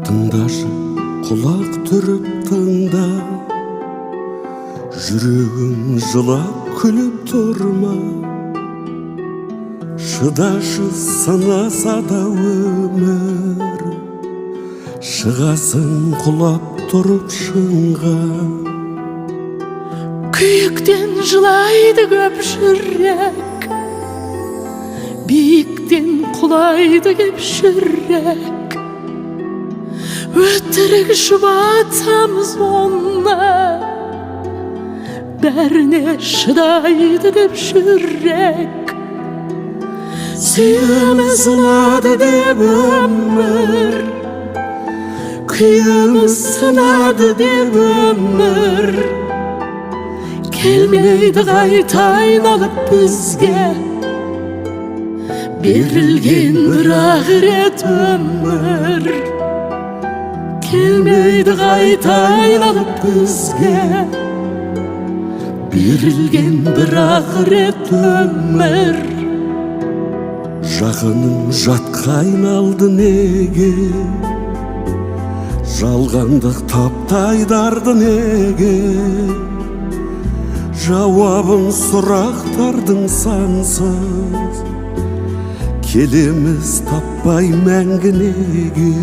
Тыңдашы, құлақ түріп тыңда, жүрегің жылап күліп тұрма. Шыдашы, сынаса да өмір, шығасың құлап тұрып шыңға. Күйіктен жылайды көп жүрек, биіктен құлайды кеп жүрек. Өтірік жұбатамыз онна, бәріне шыдайды деп жүрек. Сүйеміз ұнады деп өмір, күйіміз сынады деп өмір. Келмейді қайта айналып бізге, берілген бір-ақ рет өмір. Келмейді қайта айналып бізге, берілген бір-ақ рет өмір. Жақының жатқа айналды неге, жалғандық таптайдарды неге. Жауабын сұрақтардың сансыз, келеміз таппай мәңгі неге.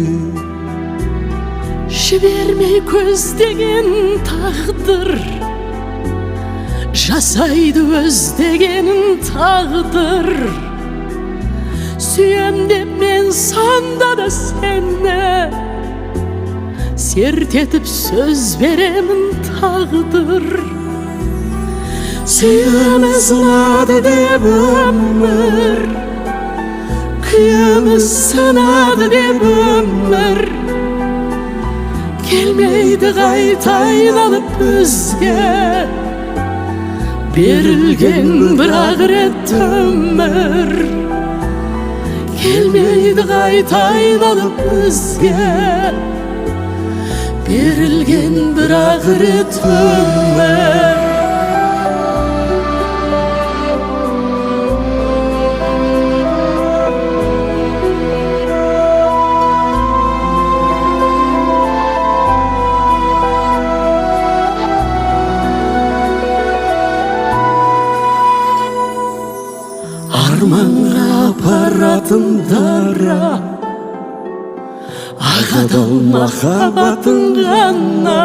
Жібермей көздеген тағдыр, жасайды өздегенін тағдыр. Сүйем деп мен сонда да сені, серт етіп сөз беремін тағдыр. Сүйеміз ұнады деп өмір, күйіміз сынады деп өмір. Келмейді қайта айналып бізге, берілген бір-ақ рет өмір. Келмейді қайта айналып бізге, берілген бір-ақ рет өмір. Арманға апаратын дара, ағадал махаббатың ғана.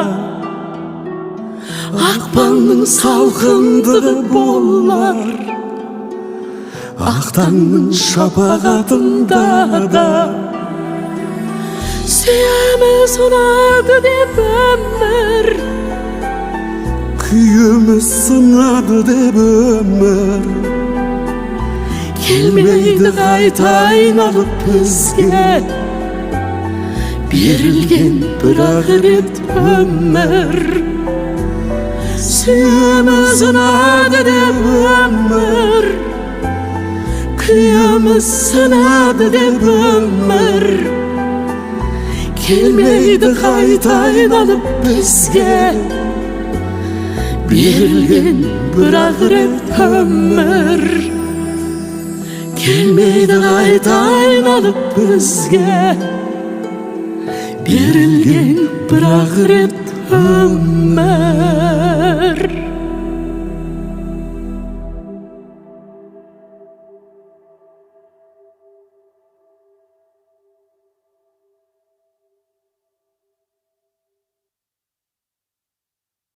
Ақпанның салқындығы болар, ақтаңның шапағатында да. Сүйеміз ұнады деп өмір, күйіміз сынады деп өмір. Келмейді қайта айналып бізге, берілген бір-ақ рет өмір. Сүйеміз ұнады деп өмір, күйіміз сынады деп өмір. Келмейді қайта айналып бізге, берілген бір-ақ рет өмір. Келмейді қайта айналып бізге, берілген бір-ақ рет өмір.